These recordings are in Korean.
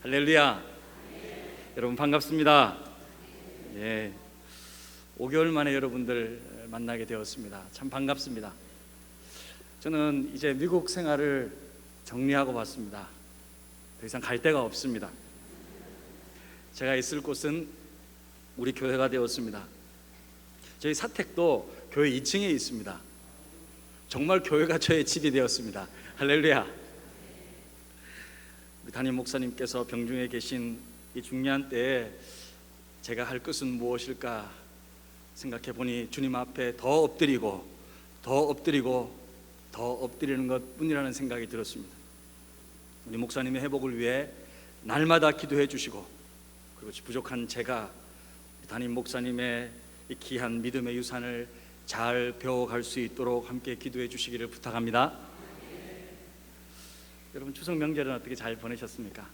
할렐루야. 여러분 반갑습니다. 5개월 만에 여러분들 만나게 되었습니다. 참 반갑습니다. 저는 이제 미국 생활을 정리하고 봤습니다. 더 이상 갈 데가 없습니다. 제가 있을 곳은 우리 교회가 되었습니다. 저희 사택도 교회 2층에 있습니다. 정말 교회가 저의 집이 되었습니다. 할렐루야. 우리 담임 목사님께서 병중에 계신 이 중요한 때에 제가 할 것은 무엇일까 생각해 보니 주님 앞에 더 엎드리는 것뿐이라는 생각이 들었습니다. 우리 목사님의 회복을 위해 날마다 기도해 주시고, 그리고 부족한 제가 담임 목사님의 이 귀한 믿음의 유산을 잘 배워갈 수 있도록 함께 기도해 주시기를 부탁합니다. 여러분 추석 명절은 어떻게 잘 보내셨습니까?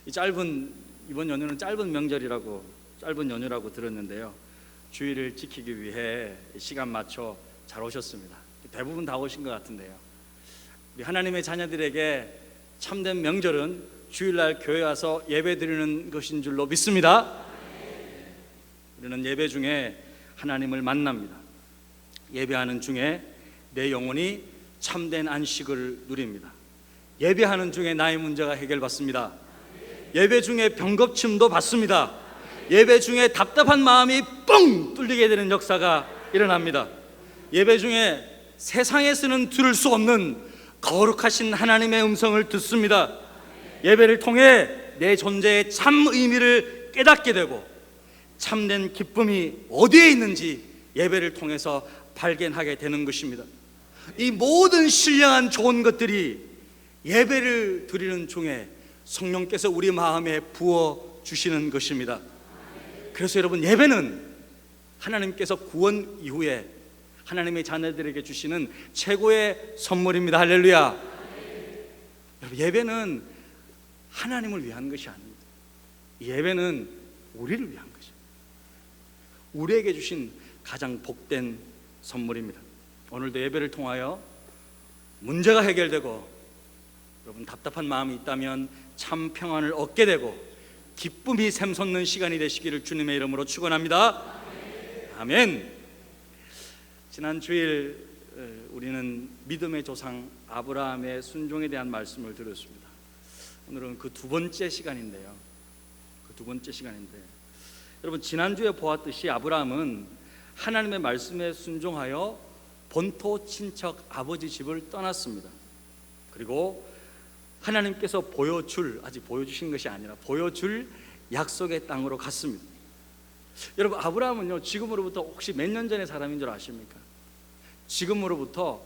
이번 연휴는 짧은 연휴라고 들었는데요, 주의를 지키기 위해 시간 맞춰 잘 오셨습니다. 대부분 다 오신 것 같은데요, 우리 하나님의 자녀들에게 참된 명절은 주일날 교회 와서 예배 드리는 것인 줄로 믿습니다. 우리는 예배 중에 하나님을 만납니다. 예배하는 중에 내 영혼이 참된 안식을 누립니다. 예배하는 중에 나의 문제가 해결받습니다. 예배 중에 병겁침도 받습니다. 예배 중에 답답한 마음이 뻥 뚫리게 되는 역사가 일어납니다. 예배 중에 세상에서는 들을 수 없는 거룩하신 하나님의 음성을 듣습니다. 예배를 통해 내 존재의 참 의미를 깨닫게 되고, 참된 기쁨이 어디에 있는지 예배를 통해서 발견하게 되는 것입니다. 이 모든 신령한 좋은 것들이 예배를 드리는 중에 성령께서 우리 마음에 부어 주시는 것입니다. 그래서 여러분, 예배는 하나님께서 구원 이후에 하나님의 자녀들에게 주시는 최고의 선물입니다. 할렐루야. 예배는 하나님을 위한 것이 아닙니다. 예배는 우리를 위한 것입니다. 우리에게 주신 가장 복된 선물입니다. 오늘도 예배를 통하여 문제가 해결되고, 여러분 답답한 마음이 있다면 참 평안을 얻게 되고 기쁨이 샘솟는 시간이 되시기를 주님의 이름으로 축원합니다. 아멘. 지난 주일 우리는 믿음의 조상 아브라함의 순종에 대한 말씀을 들었습니다. 오늘은 그 두 번째 시간인데요, 여러분 지난주에 보았듯이 아브라함은 하나님의 말씀에 순종하여 본토 친척 아버지 집을 떠났습니다. 그리고 하나님께서 아직 보여주신 것이 아니라 보여줄 약속의 땅으로 갔습니다. 여러분 아브라함은요, 지금으로부터 혹시 몇 년 전의 사람인 줄 아십니까? 지금으로부터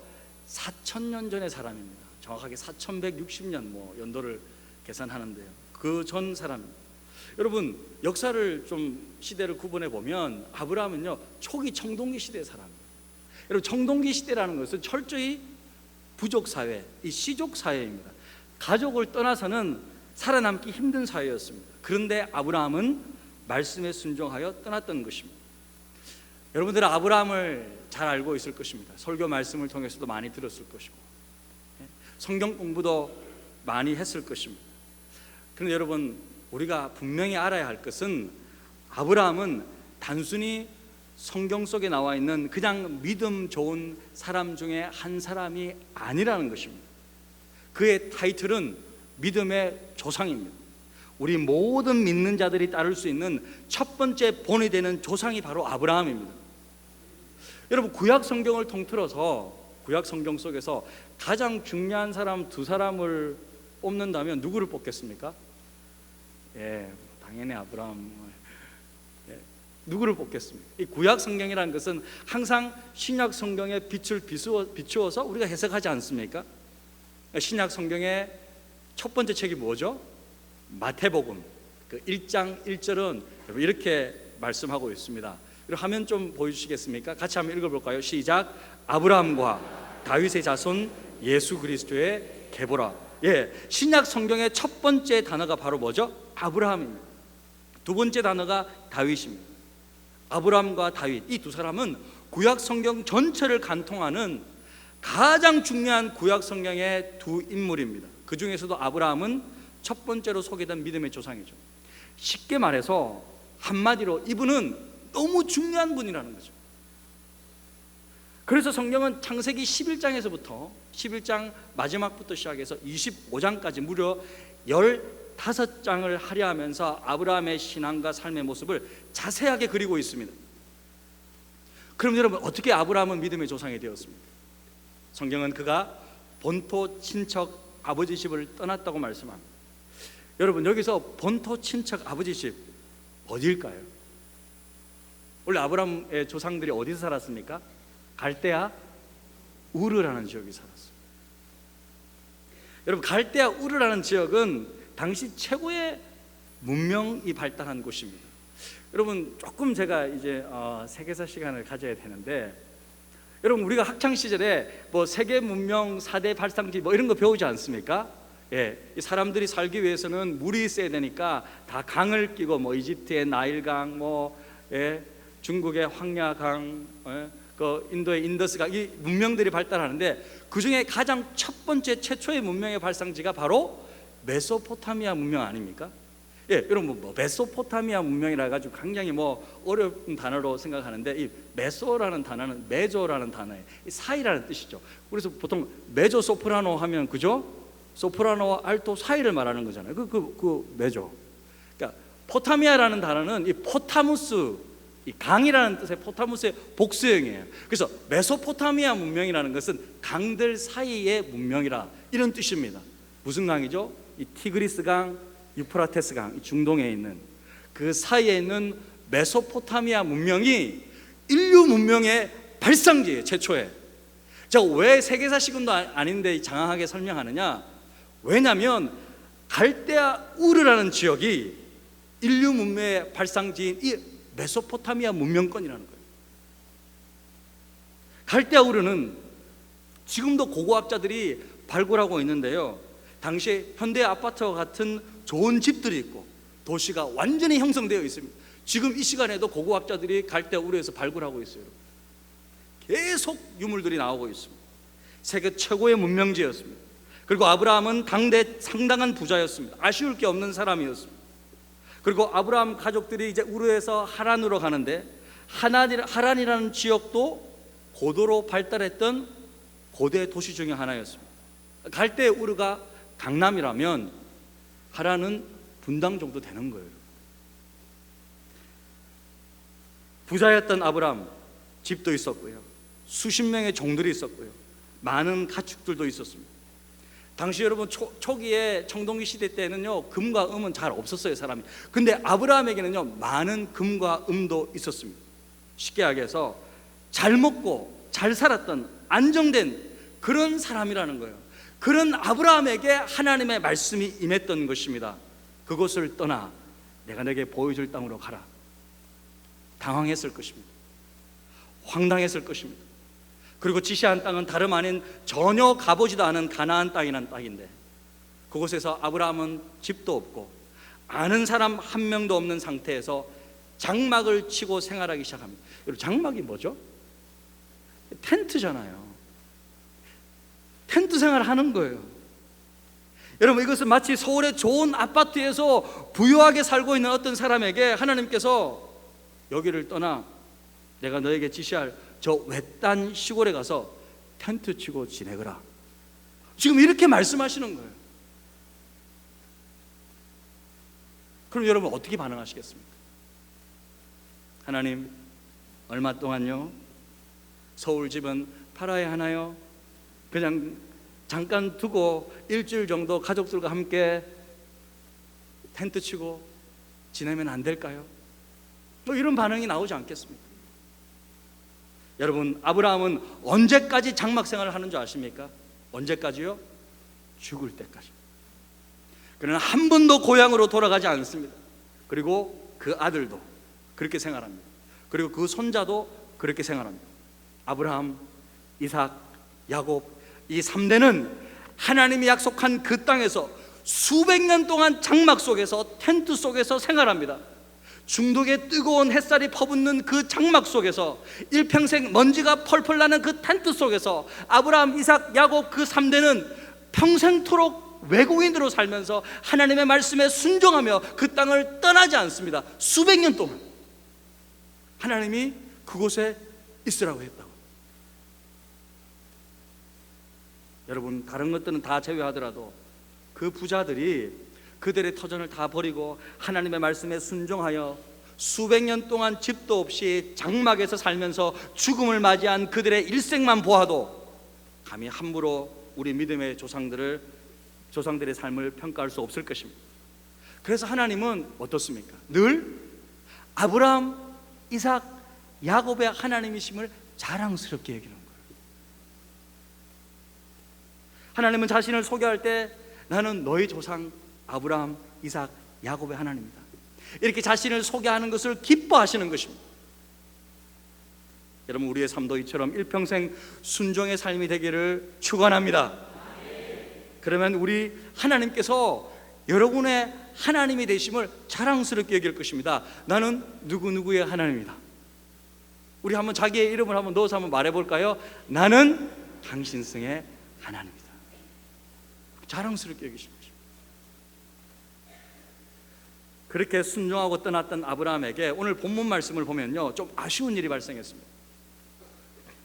4,000년 전의 사람입니다. 정확하게 4,160년 연도를 계산하는데요, 그 전 사람입니다. 여러분 역사를 좀 시대를 구분해 보면 아브라함은요, 초기 청동기 시대의 사람입니다. 여러분 청동기 시대라는 것은 철저히 부족 사회, 이 시족 사회입니다. 가족을 떠나서는 살아남기 힘든 사회였습니다. 그런데 아브라함은 말씀에 순종하여 떠났던 것입니다. 여러분들은 아브라함을 잘 알고 있을 것입니다. 설교 말씀을 통해서도 많이 들었을 것이고, 성경 공부도 많이 했을 것입니다. 그런데 여러분, 우리가 분명히 알아야 할 것은 아브라함은 단순히 성경 속에 나와 있는 그냥 믿음 좋은 사람 중에 한 사람이 아니라는 것입니다. 그의 타이틀은 믿음의 조상입니다. 우리 모든 믿는 자들이 따를 수 있는 첫 번째 본이 되는 조상이 바로 아브라함입니다. 여러분 구약 성경을 통틀어서 구약 성경 속에서 가장 중요한 사람 두 사람을 뽑는다면 누구를 뽑겠습니까? 당연히 아브라함. 누구를 뽑겠습니까? 이 구약 성경이라는 것은 항상 신약 성경의 빛을 비추어서 우리가 해석하지 않습니까? 신약 성경의 첫 번째 책이 뭐죠? 마태복음 1장 1절은 이렇게 말씀하고 있습니다. 화면 좀 보여주시겠습니까? 같이 한번 읽어볼까요? 시작. 아브라함과 다윗의 자손 예수 그리스도의 계보라. 신약 성경의 첫 번째 단어가 바로 뭐죠? 아브라함입니다. 두 번째 단어가 다윗입니다. 아브라함과 다윗, 이 두 사람은 구약 성경 전체를 관통하는 가장 중요한 구약 성경의 두 인물입니다. 그 중에서도 아브라함은 첫 번째로 소개된 믿음의 조상이죠. 쉽게 말해서 한마디로 이분은 너무 중요한 분이라는 거죠. 그래서 성경은 창세기 11장에서부터 11장 마지막부터 시작해서 25장까지 무려 15장을 할애하면서 아브라함의 신앙과 삶의 모습을 자세하게 그리고 있습니다. 그럼 여러분, 어떻게 아브라함은 믿음의 조상이 되었습니까? 성경은 그가 본토 친척 아버지 집을 떠났다고 말씀합니다. 여러분, 여기서 본토 친척 아버지 집 어디일까요? 원래 아브라함의 조상들이 어디서 살았습니까? 갈대아 우르라는 지역에 살았어요. 여러분, 갈대아 우르라는 지역은 당시 최고의 문명이 발달한 곳입니다. 여러분, 조금 제가 이제 세계사 시간을 가져야 되는데, 여러분, 우리가 학창 시절에 뭐 세계 문명 4대 발상지 뭐 이런 거 배우지 않습니까? 예, 이 사람들이 살기 위해서는 물이 있어야 되니까 다 강을 끼고, 뭐 이집트의 나일강, 뭐 중국의 황야강, 그 인도의 인더스강, 이 문명들이 발달하는데 그 중에 가장 첫 번째 최초의 문명의 발상지가 바로 메소포타미아 문명 아닙니까? 예, 여러분, 뭐 메소포타미아 문명이라 가지고 굉장히 뭐 어려운 단어로 생각하는데, 이 메소라는 단어는 메조라는 단어에 사이라는 뜻이죠. 그래서 보통 메조 소프라노 하면, 그죠? 소프라노와 알토 사이를 말하는 거잖아요. 그 메조. 그러니까 포타미아라는 단어는 이 포타무스, 이 강이라는 뜻의 포타무스의 복수형이에요. 그래서 메소포타미아 문명이라는 것은 강들 사이의 문명이라, 이런 뜻입니다. 무슨 강이죠? 이 티그리스 강, 유프라테스 강, 이 중동에 있는 그 사이에 있는 메소포타미아 문명이 인류 문명의 발상지예요. 최초에. 자, 왜 세계사 시간도 아닌데 장황하게 설명하느냐? 왜냐하면 갈대아 우르라는 지역이 인류 문명의 발상지인 이 메소포타미아 문명권이라는 거예요. 갈대아 우르는 지금도 고고학자들이 발굴하고 있는데요, 당시에 현대 아파트와 같은 좋은 집들이 있고 도시가 완전히 형성되어 있습니다. 지금 이 시간에도 고고학자들이 갈대아 우르에서 발굴하고 있어요. 계속 유물들이 나오고 있습니다. 세계 최고의 문명지였습니다. 그리고 아브라함은 당대 상당한 부자였습니다. 아쉬울 게 없는 사람이었습니다. 그리고 아브라함 가족들이 이제 우르에서 하란으로 가는데, 하란이라는 지역도 고도로 발달했던 고대 도시 중에 하나였습니다. 갈대아 우르가 강남이라면 하란은 분당 정도 되는 거예요. 부자였던 아브라함, 집도 있었고요, 수십 명의 종들이 있었고요, 많은 가축들도 있었습니다. 당시 여러분 초기에 청동기 시대 때는요, 금과 음은 잘 없었어요, 사람이. 근데 아브라함에게는요, 많은 금과 음도 있었습니다. 쉽게 얘기해서 잘 먹고 잘 살았던 안정된 그런 사람이라는 거예요. 그런 아브라함에게 하나님의 말씀이 임했던 것입니다. 그곳을 떠나 내가 너에게 보여줄 땅으로 가라. 당황했을 것입니다. 황당했을 것입니다. 그리고 지시한 땅은 다름 아닌 전혀 가보지도 않은 가나안 땅이라는 땅인데, 그곳에서 아브라함은 집도 없고 아는 사람 한 명도 없는 상태에서 장막을 치고 생활하기 시작합니다. 여러분, 장막이 뭐죠? 텐트잖아요. 텐트 생활을 하는 거예요. 여러분, 이것은 마치 서울의 좋은 아파트에서 부유하게 살고 있는 어떤 사람에게 하나님께서 여기를 떠나 내가 너에게 지시할 저 외딴 시골에 가서 텐트 치고 지내거라, 지금 이렇게 말씀하시는 거예요. 그럼 여러분 어떻게 반응하시겠습니까? 하나님, 얼마 동안요? 서울 집은 팔아야 하나요? 그냥 잠깐 두고 일주일 정도 가족들과 함께 텐트 치고 지내면 안 될까요? 뭐 이런 반응이 나오지 않겠습니까? 여러분, 아브라함은 언제까지 장막 생활을 하는 줄 아십니까? 언제까지요? 죽을 때까지. 그러나 한 번도 고향으로 돌아가지 않습니다. 그리고 그 아들도 그렇게 생활합니다. 그리고 그 손자도 그렇게 생활합니다. 아브라함, 이삭, 야곱, 이 3대는 하나님이 약속한 그 땅에서 수백 년 동안 장막 속에서, 텐트 속에서 생활합니다. 중독의 뜨거운 햇살이 퍼붓는 그 장막 속에서, 일평생 먼지가 펄펄 나는 그 텐트 속에서 아브라함, 이삭, 야곱 그 3대는 평생토록 외국인으로 살면서 하나님의 말씀에 순종하며 그 땅을 떠나지 않습니다. 수백 년 동안 하나님이 그곳에 있으라고 했다고. 여러분, 다른 것들은 다 제외하더라도 그 부자들이 그들의 터전을 다 버리고 하나님의 말씀에 순종하여 수백 년 동안 집도 없이 장막에서 살면서 죽음을 맞이한 그들의 일생만 보아도 감히 함부로 우리 믿음의 조상들의 삶을 평가할 수 없을 것입니다. 그래서 하나님은 어떻습니까? 늘 아브라함, 이삭, 야곱의 하나님이심을 자랑스럽게 여기는 거예요. 하나님은 자신을 소개할 때 나는 너희 조상 아브라함, 이삭, 야곱의 하나님이다, 이렇게 자신을 소개하는 것을 기뻐하시는 것입니다. 여러분, 우리의 삶도 이처럼 일평생 순종의 삶이 되기를 축원합니다. 그러면 우리 하나님께서 여러분의 하나님이 되심을 자랑스럽게 여길 것입니다. 나는 누구누구의 하나님이다. 우리 한번 자기의 이름을 한번 넣어서 한번 말해볼까요? 나는 당신 성의 하나님이다. 자랑스럽게 여기신 것입니다. 그렇게 순종하고 떠났던 아브라함에게 오늘 본문 말씀을 보면요, 좀 아쉬운 일이 발생했습니다.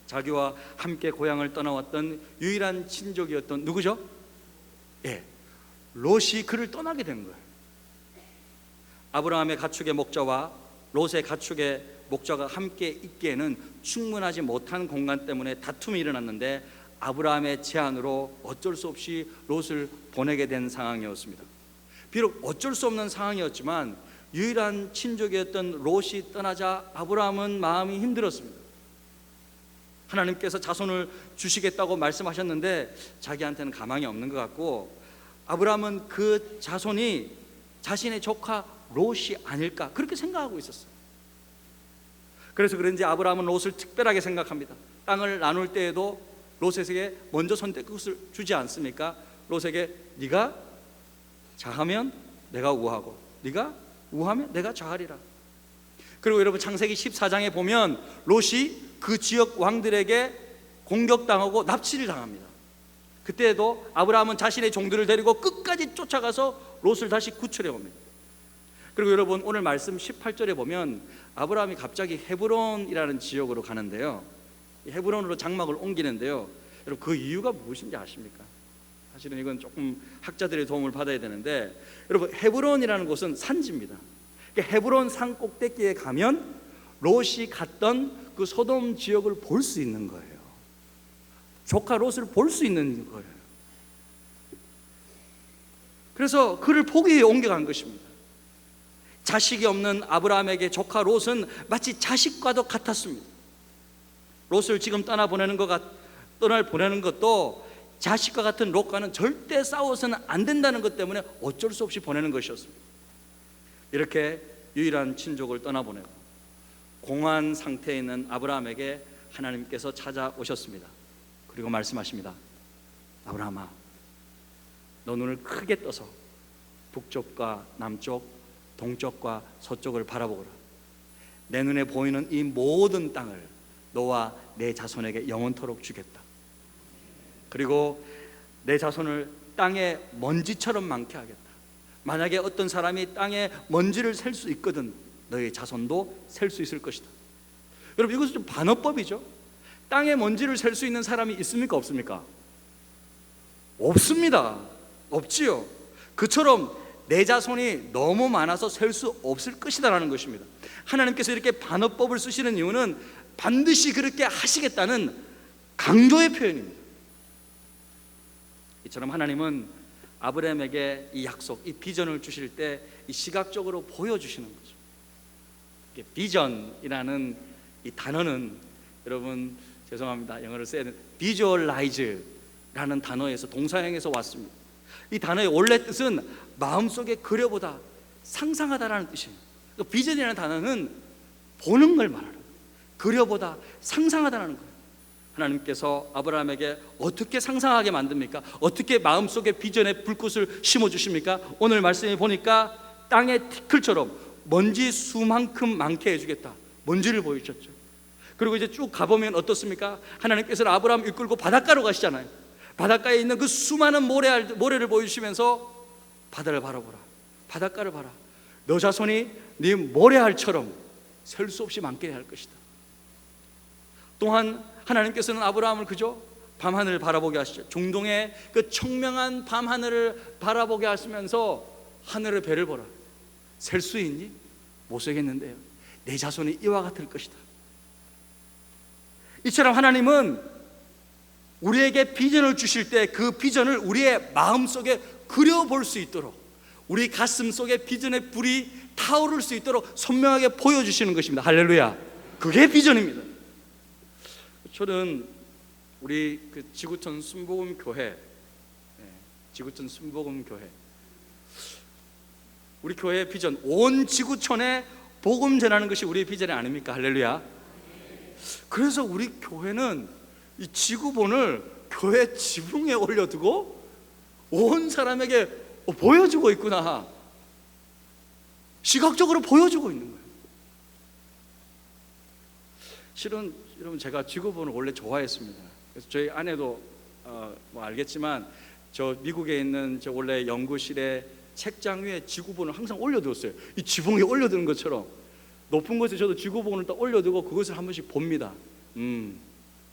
자기와 함께 고향을 떠나왔던 유일한 친족이었던 누구죠? 롯이 그를 떠나게 된 거예요. 아브라함의 가축의 목자와 롯의 가축의 목자가 함께 있기에는 충분하지 못한 공간 때문에 다툼이 일어났는데 아브라함의 제안으로 어쩔 수 없이 롯을 보내게 된 상황이었습니다. 비록 어쩔 수 없는 상황이었지만 유일한 친족이었던 롯이 떠나자 아브라함은 마음이 힘들었습니다. 하나님께서 자손을 주시겠다고 말씀하셨는데 자기한테는 가망이 없는 것 같고, 아브라함은 그 자손이 자신의 조카 롯이 아닐까 그렇게 생각하고 있었어요. 그래서 그런지 아브라함은 롯을 특별하게 생각합니다. 땅을 나눌 때에도 롯에게 먼저 선택권을 주지 않습니까? 롯에게 네가 좌하면 내가 우하고 네가 우하면 내가 좌하리라. 그리고 여러분, 창세기 14장에 보면 롯이 그 지역 왕들에게 공격당하고 납치를 당합니다. 그때에도 아브라함은 자신의 종들을 데리고 끝까지 쫓아가서 롯을 다시 구출해 옵니다. 그리고 여러분, 오늘 말씀 18절에 보면 아브라함이 갑자기 헤브론이라는 지역으로 가는데요, 헤브론으로 장막을 옮기는데요, 여러분 그 이유가 무엇인지 아십니까? 사실은 이건 조금 학자들의 도움을 받아야 되는데, 여러분 헤브론이라는 곳은 산지입니다. 헤브론 산 꼭대기에 가면 롯이 갔던 그 소돔 지역을 볼 수 있는 거예요. 조카 롯을 볼 수 있는 거예요. 그래서 그를 보기 위해 옮겨간 것입니다. 자식이 없는 아브라함에게 조카 롯은 마치 자식과도 같았습니다. 롯을 지금 떠나보내는 것도 자식과 같은 롯과는 절대 싸워서는 안 된다는 것 때문에 어쩔 수 없이 보내는 것이었습니다. 이렇게 유일한 친족을 떠나보내고 공허한 상태에 있는 아브라함에게 하나님께서 찾아오셨습니다. 그리고 말씀하십니다. 아브라함아, 너 눈을 크게 떠서 북쪽과 남쪽, 동쪽과 서쪽을 바라보거라. 내 눈에 보이는 이 모든 땅을 너와 내 자손에게 영원토록 주겠다. 그리고 내 자손을 땅에 먼지처럼 많게 하겠다. 만약에 어떤 사람이 땅에 먼지를 셀 수 있거든 너의 자손도 셀 수 있을 것이다. 여러분, 이것은 좀 반어법이죠. 땅에 먼지를 셀 수 있는 사람이 있습니까? 없습니까? 없습니다. 없지요. 그처럼 내 자손이 너무 많아서 셀 수 없을 것이다라는 것입니다. 하나님께서 이렇게 반어법을 쓰시는 이유는 반드시 그렇게 하시겠다는 강조의 표현입니다. 이처럼 하나님은 아브라함에게 이 약속, 이 비전을 주실 때 이 시각적으로 보여주시는 거죠. 비전이라는 이 단어는 여러분 죄송합니다, 영어를 써야 되는데 visualize라는 단어에서 동사형에서 왔습니다. 이 단어의 원래 뜻은 마음속에 그려보다, 상상하다라는 뜻이에요. 비전이라는 단어는 보는 걸 말하는 거예요. 그려보다, 상상하다라는 거예요. 하나님께서 아브라함에게 어떻게 상상하게 만듭니까? 어떻게 마음속에 비전의 불꽃을 심어주십니까? 오늘 말씀에 보니까 땅의 티끌처럼 먼지 수만큼 많게 해주겠다. 먼지를 보여주셨죠. 그리고 이제 쭉 가보면 어떻습니까? 하나님께서는 아브라함 이끌고 바닷가로 가시잖아요. 바닷가에 있는 그 수많은 모래를 보여주시면서 바다를 바라보라, 바닷가를 봐라. 너 자손이 네 모래알처럼 셀 수 없이 많게 할 것이다. 또한 하나님께서는 아브라함을 그저 밤하늘을 바라보게 하시죠. 중동의 그 청명한 밤하늘을 바라보게 하시면서 하늘의 별을 보라. 셀 수 있니? 못 세겠는데요. 내 자손이 이와 같을 것이다. 이처럼 하나님은 우리에게 비전을 주실 때 그 비전을 우리의 마음속에 그려볼 수 있도록, 우리 가슴 속에 비전의 불이 타오를 수 있도록 선명하게 보여주시는 것입니다. 할렐루야. 그게 비전입니다. 저는 우리 그 지구촌 순복음교회, 지구촌 순복음교회, 우리 교회의 비전, 온 지구촌에 복음 전하는 것이 우리의 비전이 아닙니까? 할렐루야. 그래서 우리 교회는 이 지구본을 교회 지붕에 올려두고 온 사람에게 보여주고 있구나, 시각적으로 보여주고 있는 거예요. 실은 여러분, 제가 지구본을 원래 좋아했습니다. 그래서 저희 아내도 뭐 알겠지만 저 미국에 있는 저 원래 연구실에 책장 위에 지구본을 항상 올려두었어요. 이 지붕에 올려두는 것처럼 높은 곳에 저도 지구본을 딱 올려두고 그것을 한 번씩 봅니다.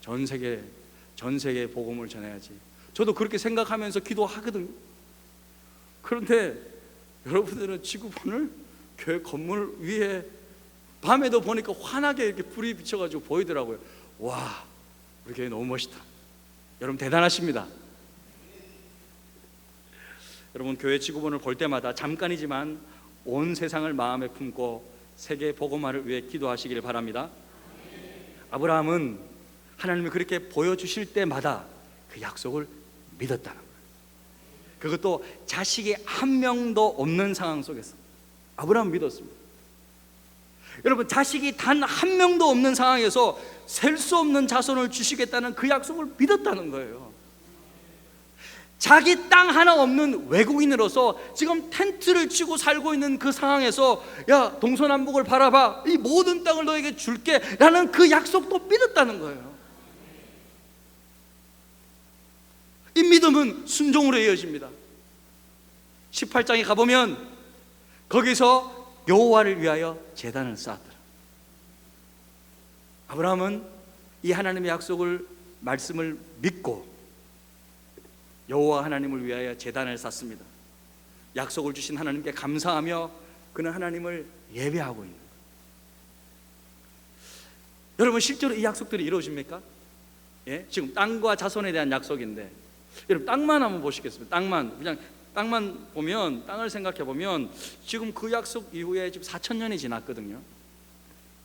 전 세계에 복음을 전해야지. 저도 그렇게 생각하면서 기도하거든요. 그런데 여러분들은 지구본을 교회 건물 위에 밤에도 보니까 환하게 이렇게 불이 비쳐가지고 보이더라고요. 와, 우리 교회 너무 멋있다. 여러분 대단하십니다. 여러분, 교회 지구본을 볼 때마다 잠깐이지만 온 세상을 마음에 품고 세계 복음화를 위해 기도하시길 바랍니다. 아브라함은 하나님이 그렇게 보여주실 때마다 그 약속을 믿었다는 거예요. 그것도 자식이 한 명도 없는 상황 속에서 아브라함은 믿었습니다. 여러분, 자식이 단 한 명도 없는 상황에서 셀 수 없는 자손을 주시겠다는 그 약속을 믿었다는 거예요. 자기 땅 하나 없는 외국인으로서 지금 텐트를 치고 살고 있는 그 상황에서 야, 동서남북을 바라봐, 이 모든 땅을 너에게 줄게 라는 그 약속도 믿었다는 거예요. 이 믿음은 순종으로 이어집니다. 18장에 가보면 거기서 여호와를 위하여 제단을 쌓았더라. 아브라함은 이 하나님의 약속을, 말씀을 믿고 여호와 하나님을 위하여 제단을 쌓습니다. 약속을 주신 하나님께 감사하며 그는 하나님을 예배하고 있는 거예요. 여러분, 실제로 이 약속들이 이루어집니까? 예? 지금 땅과 자손에 대한 약속인데, 여러분 땅만 한번 보시겠습니다. 그냥 땅만 보면, 땅을 생각해 보면 지금 그 약속 이후에 지금 4,000년이 지났거든요.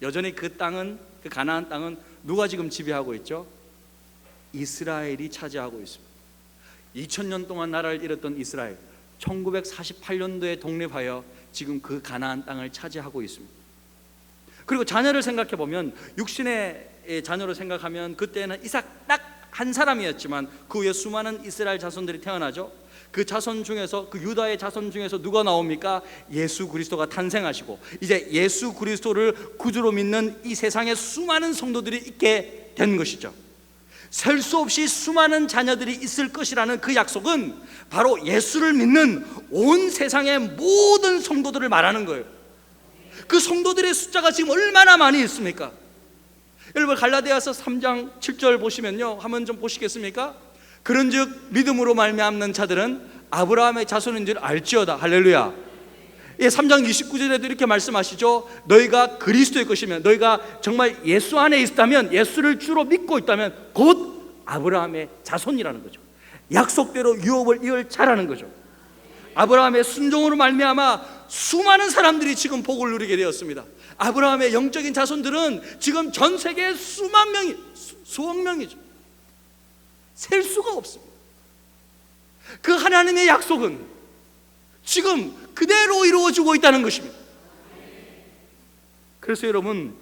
여전히 그 땅은, 그 가나안 땅은 누가 지금 지배하고 있죠? 이스라엘이 차지하고 있습니다. 2000년 동안 나라를 잃었던 이스라엘, 1948년도에 독립하여 지금 그 가나안 땅을 차지하고 있습니다. 그리고 자녀를 생각해 보면, 육신의 자녀로 생각하면 그때는 이삭 딱 한 사람이었지만 그 후에 수많은 이스라엘 자손들이 태어나죠. 그 자손 중에서, 그 유다의 자손 중에서 누가 나옵니까? 예수 그리스도가 탄생하시고 이제 예수 그리스도를 구주로 믿는 이 세상에 수많은 성도들이 있게 된 것이죠. 셀 수 없이 수많은 자녀들이 있을 것이라는 그 약속은 바로 예수를 믿는 온 세상의 모든 성도들을 말하는 거예요. 그 성도들의 숫자가 지금 얼마나 많이 있습니까? 여러분, 갈라디아서 3장 7절 보시면요, 한번 좀 보시겠습니까? 그런즉 믿음으로 말미암는 자들은 아브라함의 자손인 줄 알지어다. 할렐루야. 예, 3장 29절에도 이렇게 말씀하시죠. 너희가 그리스도의 것이면, 너희가 정말 예수 안에 있다면, 예수를 주로 믿고 있다면 곧 아브라함의 자손이라는 거죠. 약속대로 유업을 이을 자라는 거죠. 아브라함의 순종으로 말미암아 수많은 사람들이 지금 복을 누리게 되었습니다. 아브라함의 영적인 자손들은 지금 전 세계에 수만 명이, 수억 명이죠. 셀 수가 없습니다. 그 하나님의 약속은 지금 그대로 이루어지고 있다는 것입니다. 그래서 여러분,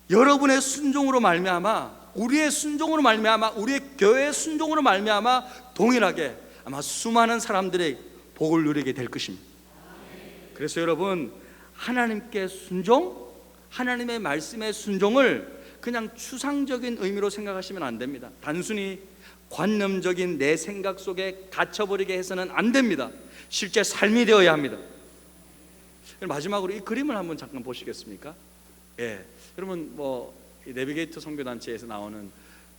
여러분의 순종으로 말미암아, 우리의 순종으로 말미암아, 우리의 교회의 순종으로 말미암아 동일하게 아마 수많은 사람들의 복을 누리게 될 것입니다. 그래서 여러분, 하나님께 순종, 하나님의 말씀의 순종을 그냥 추상적인 의미로 생각하시면 안 됩니다. 단순히 관념적인 내 생각 속에 갇혀버리게 해서는 안 됩니다. 실제 삶이 되어야 합니다. 마지막으로 이 그림을 한번 잠깐 보시겠습니까? 예, 여러분 이 내비게이터 선교단체에서 나오는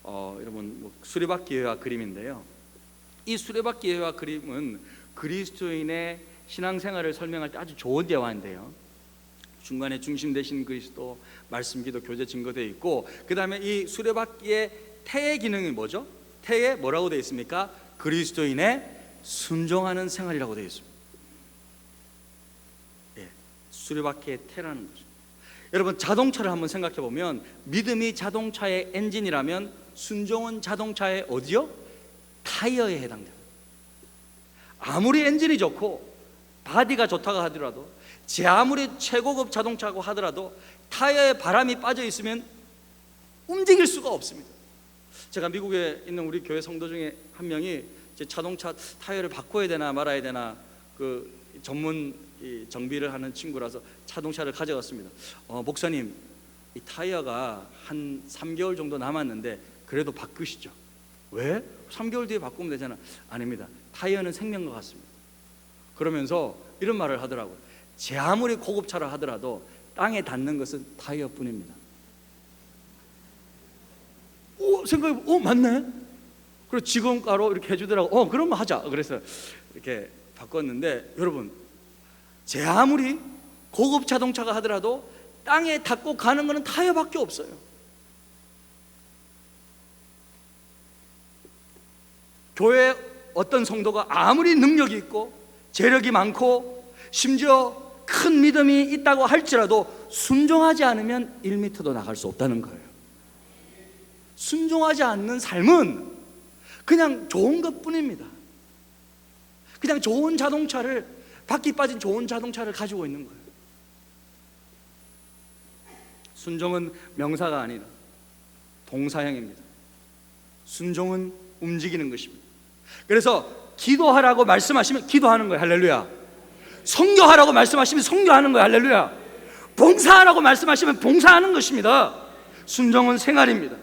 여러분 수레바퀴 기회와 그림인데요. 이 수레바퀴 기회와 그림은 그리스도인의 신앙생활을 설명할 때 아주 좋은 대화인데요. 중간에 중심 되신 그리스도, 말씀, 기도, 교제 증거되어 있고, 그 다음에 이 수레바퀴의 태의 기능이 뭐죠? 태에 뭐라고 되어 있습니까? 그리스도인의 순종하는 생활이라고 되어 있습니다. 예, 수레바퀴의 태라는 거죠. 여러분, 자동차를 한번 생각해 보면 믿음이 자동차의 엔진이라면 순종은 자동차의 어디요? 타이어에 해당돼요. 아무리 엔진이 좋고 바디가 좋다고 하더라도, 제 아무리 최고급 자동차고 하더라도 타이어에 바람이 빠져 있으면 움직일 수가 없습니다. 제가 미국에 있는 우리 교회 성도 중에 한 명이 제 자동차 타이어를 바꿔야 되나 말아야 되나 그 전문 정비를 하는 친구라서 자동차를 가져갔습니다. 목사님, 이 타이어가 한 3개월 정도 남았는데 그래도 바꾸시죠. 왜? 3개월 뒤에 바꾸면 되잖아. 아닙니다. 타이어는 생명과 같습니다. 그러면서 이런 말을 하더라고요. 제 아무리 고급차라 하더라도 땅에 닿는 것은 타이어뿐입니다. 생각해, 맞네. 그래서 직원가로 이렇게 해주더라고. 그러면 하자. 그래서 이렇게 바꿨는데, 여러분, 제 아무리 고급 자동차가 하더라도 땅에 닿고 가는 것은 타이어밖에 없어요. 교회 어떤 성도가 아무리 능력이 있고 재력이 많고 심지어 큰 믿음이 있다고 할지라도 순종하지 않으면 1m도 나갈 수 없다는 거예요. 순종하지 않는 삶은 그냥 좋은 것뿐입니다. 그냥 좋은 자동차를, 바퀴 빠진 좋은 자동차를 가지고 있는 거예요. 순종은 명사가 아니라 동사형입니다. 순종은 움직이는 것입니다. 그래서 기도하라고 말씀하시면 기도하는 거예요. 할렐루야. 선교하라고 말씀하시면 선교하는 거예요. 할렐루야. 봉사하라고 말씀하시면 봉사하는 것입니다. 순종은 생활입니다.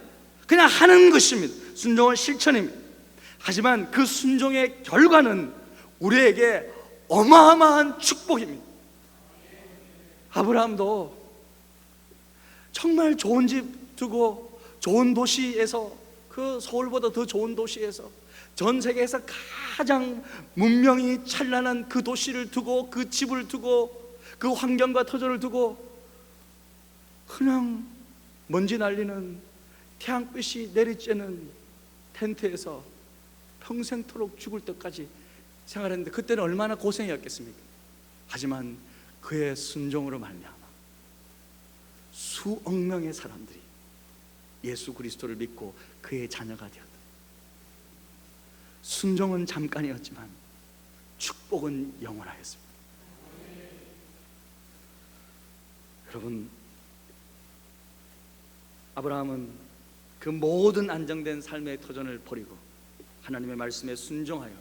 그냥 하는 것입니다. 순종은 실천입니다. 하지만 그 순종의 결과는 우리에게 어마어마한 축복입니다. 아브라함도 정말 좋은 집 두고 좋은 도시에서, 그 서울보다 더 좋은 도시에서, 전 세계에서 가장 문명이 찬란한 그 도시를 두고, 그 집을 두고, 그 환경과 터전을 두고 그냥 먼지 날리는 태양빛이 내리쬐는 텐트에서 평생토록 죽을 때까지 생활했는데, 그때는 얼마나 고생이었겠습니까? 하지만 그의 순종으로 말미암아 수억 명의 사람들이 예수 그리스도를 믿고 그의 자녀가 되었다. 순종은 잠깐이었지만 축복은 영원하였습니다. 여러분, 아브라함은 그 모든 안정된 삶의 터전을 버리고 하나님의 말씀에 순종하여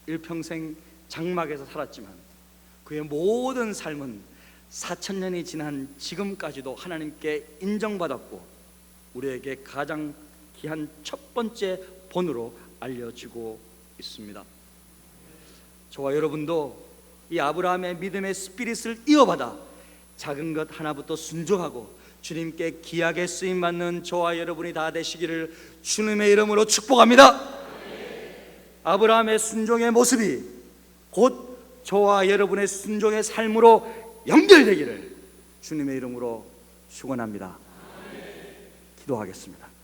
일평생 장막에서 살았지만 그의 모든 삶은 4000년이 지난 지금까지도 하나님께 인정받았고 우리에게 가장 귀한 첫 번째 본으로 알려지고 있습니다. 저와 여러분도 이 아브라함의 믿음의 스피릿을 이어받아 작은 것 하나부터 순종하고 주님께 귀하게 쓰임받는 저와 여러분이 다 되시기를 주님의 이름으로 축복합니다. 아브라함의 순종의 모습이 곧 저와 여러분의 순종의 삶으로 연결되기를 주님의 이름으로 축원합니다. 기도하겠습니다.